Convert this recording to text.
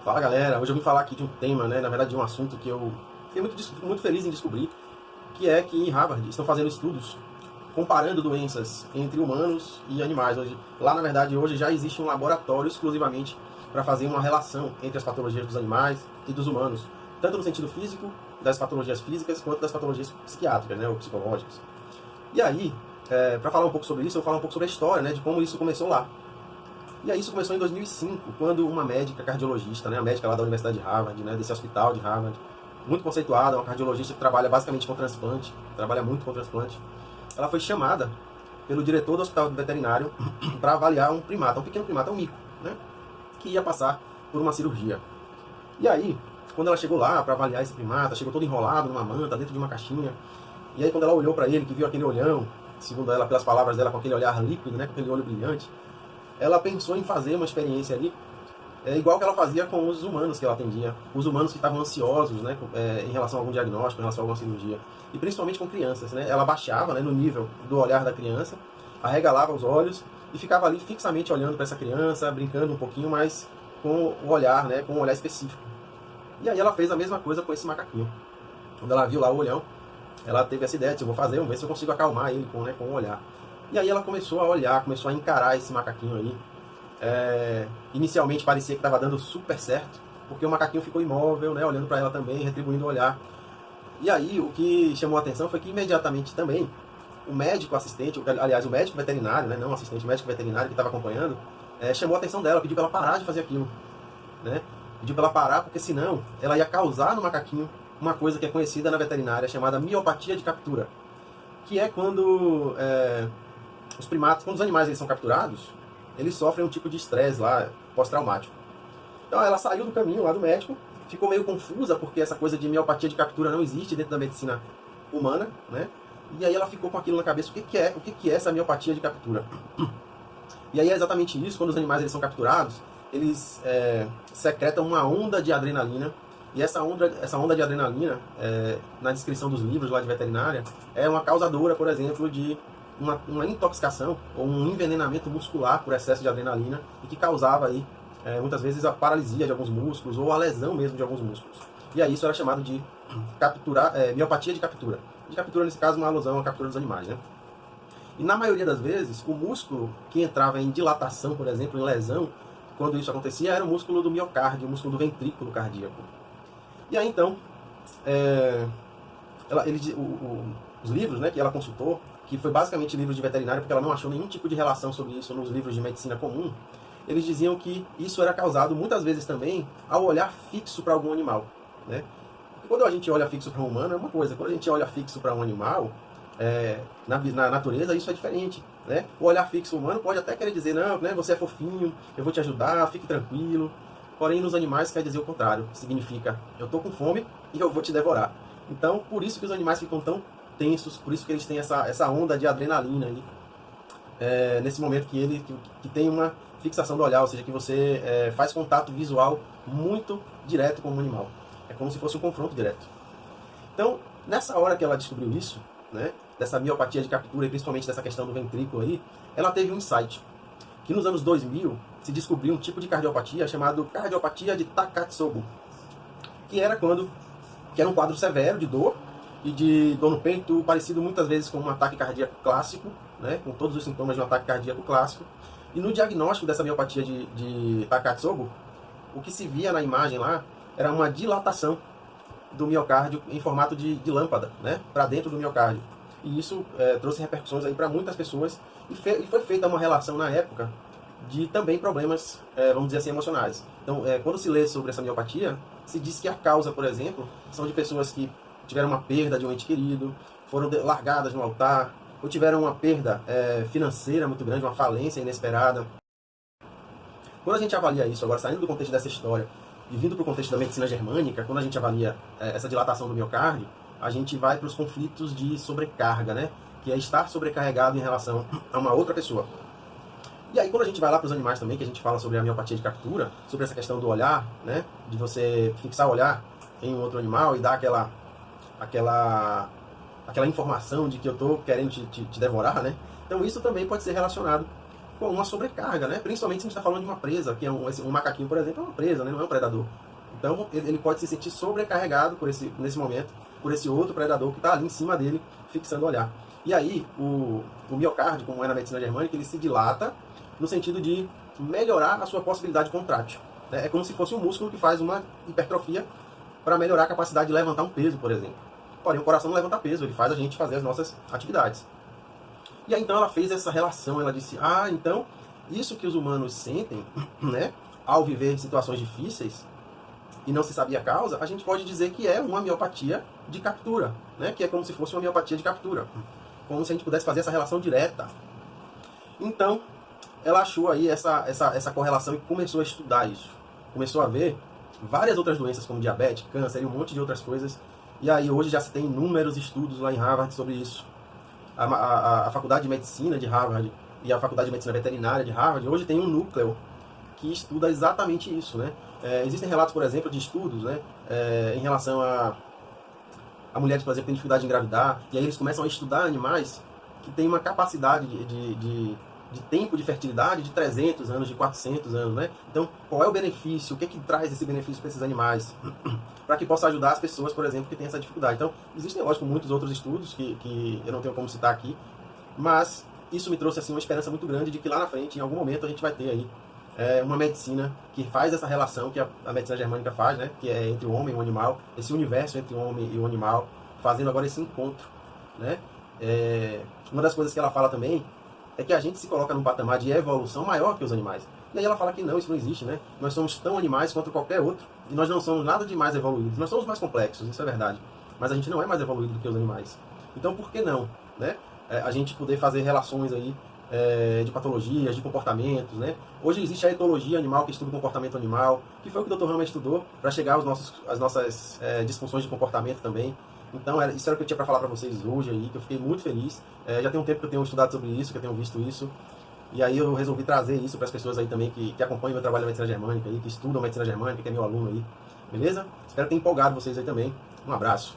Fala galera, hoje eu vim falar aqui de um tema, né, na verdade de um assunto que eu fiquei muito feliz em descobrir, que é que em Harvard estão fazendo estudos comparando doenças entre humanos e animais. Lá na verdade hoje já existe um laboratório exclusivamente para fazer uma relação entre as patologias dos animais e dos humanos, tanto no sentido físico, das patologias físicas, quanto das patologias psiquiátricas, né, ou psicológicas. E aí, para falar um pouco sobre isso, eu vou falar um pouco sobre a história, né, de como isso começou lá. E aí isso começou em 2005, quando uma médica cardiologista, né, a médica lá da Universidade de Harvard, né, desse hospital de Harvard, muito conceituada, uma cardiologista que trabalha basicamente com transplante, trabalha muito com transplante, ela foi chamada pelo diretor do hospital veterinário para avaliar um primata, um pequeno primata, um mico, né, que ia passar por uma cirurgia. E aí, quando ela chegou lá para avaliar esse primata, chegou todo enrolado numa manta, dentro de uma caixinha, e aí quando ela olhou para ele, que viu aquele olhão, segundo ela, pelas palavras dela, com aquele olhar líquido, né, com aquele olho brilhante, ela pensou em fazer uma experiência ali, igual que ela fazia com os humanos que ela atendia. Os humanos que estavam ansiosos, né, em relação a algum diagnóstico, em relação a alguma cirurgia. E principalmente com crianças, né? Ela baixava, né, no nível do olhar da criança, arregalava os olhos e ficava ali fixamente olhando para essa criança, brincando um pouquinho, mas com o olhar, né, com um olhar específico. E aí ela fez a mesma coisa com esse macaquinho. Quando ela viu lá o olhão, ela teve essa ideia de, eu vou fazer, vamos ver se eu consigo acalmar ele com, né, com o olhar. E aí ela começou a olhar, começou a encarar esse macaquinho aí. Inicialmente parecia que estava dando super certo, porque o macaquinho ficou imóvel, né, olhando para ela também, retribuindo o olhar. E aí o que chamou a atenção foi que imediatamente também o médico assistente, aliás o médico veterinário, né, não o assistente, o médico veterinário que estava acompanhando, chamou a atenção dela, pediu para ela parar de fazer aquilo, né? Pediu para ela parar porque senão ela ia causar no macaquinho uma coisa que é conhecida na veterinária chamada miopatia de captura, que é quando os primatas, quando os animais eles são capturados, eles sofrem um tipo de estresse lá, pós-traumático. Então ela saiu do caminho lá do médico, ficou meio confusa, porque essa coisa de miopatia de captura não existe dentro da medicina humana, né? E aí ela ficou com aquilo na cabeça, o que é essa miopatia de captura? E aí é exatamente isso, quando os animais eles são capturados, eles secretam uma onda de adrenalina, e essa onda de adrenalina, na descrição dos livros lá de veterinária, é uma causadora, por exemplo, de uma intoxicação ou um envenenamento muscular por excesso de adrenalina e que causava aí, muitas vezes a paralisia de alguns músculos ou a lesão mesmo de alguns músculos. E aí isso era chamado de miopatia de captura. De captura, nesse caso, uma alusão à captura dos animais, né? E na maioria das vezes, o músculo que entrava em dilatação, por exemplo, em lesão, quando isso acontecia, era o músculo do miocárdio, o músculo do ventrículo cardíaco. E aí então, os livros, né, que ela consultou, que foi basicamente livros de veterinário, porque ela não achou nenhum tipo de relação sobre isso nos livros de medicina comum, eles diziam que isso era causado muitas vezes também ao olhar fixo para algum animal, né? Porque quando a gente olha fixo para um humano é uma coisa, quando a gente olha fixo para um animal, na natureza isso é diferente, né? O olhar fixo humano pode até querer dizer, não, né, você é fofinho, eu vou te ajudar, fique tranquilo. Porém, nos animais quer dizer o contrário, significa, eu estou com fome e eu vou te devorar. Então, por isso que os animais ficam tão tensos, por isso que eles têm essa onda de adrenalina ali, nesse momento que tem uma fixação do olhar, ou seja, que você faz contato visual muito direto com o animal. É como se fosse um confronto direto. Então, nessa hora que ela descobriu isso, né, dessa miopatia de captura e principalmente dessa questão do ventrículo aí, ela teve um insight, que nos anos 2000 se descobriu um tipo de cardiopatia chamado cardiopatia de Takotsubo, que era um quadro severo de dor, e de dor no peito, parecido muitas vezes com um ataque cardíaco clássico, né, com todos os sintomas de um ataque cardíaco clássico. E no diagnóstico dessa miopatia de Takotsubo, o que se via na imagem lá era uma dilatação do miocárdio em formato de lâmpada, né, para dentro do miocárdio. E isso trouxe repercussões aí para muitas pessoas, e foi feita uma relação na época de também problemas, vamos dizer assim, emocionais. Então, quando se lê sobre essa miopatia, se diz que a causa, por exemplo, são de pessoas que tiveram uma perda de um ente querido, foram largadas no altar, ou tiveram uma perda financeira muito grande, uma falência inesperada. Quando a gente avalia isso, agora saindo do contexto dessa história e vindo para o contexto da medicina germânica, quando a gente avalia essa dilatação do miocárdio, a gente vai para os conflitos de sobrecarga, né? Que é estar sobrecarregado em relação a uma outra pessoa. E aí quando a gente vai lá para os animais também, que a gente fala sobre a miopatia de captura, sobre essa questão do olhar, né? De você fixar o olhar em um outro animal e dar aquela informação de que eu estou querendo te devorar, né? Então isso também pode ser relacionado com uma sobrecarga, né? Principalmente se a gente está falando de uma presa, que é um macaquinho, por exemplo, é uma presa, né? Não é um predador. Então ele pode se sentir sobrecarregado nesse momento por esse outro predador que está ali em cima dele, fixando o olhar. E aí o miocárdio, como é na medicina germânica, ele se dilata no sentido de melhorar a sua possibilidade contrátil. Né? É como se fosse um músculo que faz uma hipertrofia para melhorar a capacidade de levantar um peso, por exemplo. Porém, o coração não levanta peso, ele faz a gente fazer as nossas atividades. E aí então ela fez essa relação, ela disse, então isso que os humanos sentem, né, ao viver situações difíceis e não se sabia a causa, a gente pode dizer que é uma miopatia de captura, né, que é como se fosse uma miopatia de captura, como se a gente pudesse fazer essa relação direta. Então, ela achou aí essa correlação e começou a estudar isso. Começou a ver várias outras doenças como diabetes, câncer e um monte de outras coisas. E aí hoje já se tem inúmeros estudos lá em Harvard sobre isso. A Faculdade de Medicina de Harvard e a Faculdade de Medicina Veterinária de Harvard hoje tem um núcleo que estuda exatamente isso, né? Existem relatos, por exemplo, de estudos, né, em relação a mulheres, por exemplo, que têm dificuldade de engravidar, e aí eles começam a estudar animais que têm uma capacidade de tempo de fertilidade de 300 anos, de 400 anos, né? Então, qual é o benefício? O que é que traz esse benefício para esses animais? Para que possa ajudar as pessoas, por exemplo, que têm essa dificuldade. Então, existem, lógico, muitos outros estudos que eu não tenho como citar aqui, mas isso me trouxe assim uma esperança muito grande de que lá na frente, em algum momento, a gente vai ter aí uma medicina que faz essa relação que a medicina germânica faz, né? Que é entre o homem e o animal, esse universo entre o homem e o animal, fazendo agora esse encontro, né? Uma das coisas que ela fala também é que a gente se coloca num patamar de evolução maior que os animais. E aí ela fala que não, isso não existe, né? Nós somos tão animais quanto qualquer outro, e nós não somos nada de mais evoluídos. Nós somos mais complexos, isso é verdade. Mas a gente não é mais evoluído do que os animais. Então por que não, né? A gente poder fazer relações aí de patologias, de comportamentos, né? Hoje existe a etologia animal, que estuda o comportamento animal, que foi o que o Dr. Hammer estudou para chegar às nossas disfunções de comportamento também. Então, isso era o que eu tinha para falar para vocês hoje aí, que eu fiquei muito feliz. Já tem um tempo que eu tenho estudado sobre isso, que eu tenho visto isso. E aí eu resolvi trazer isso para as pessoas aí também que acompanham o meu trabalho na medicina germânica, aí, que estudam medicina germânica, que é meu aluno aí. Beleza? Espero ter empolgado vocês aí também. Um abraço.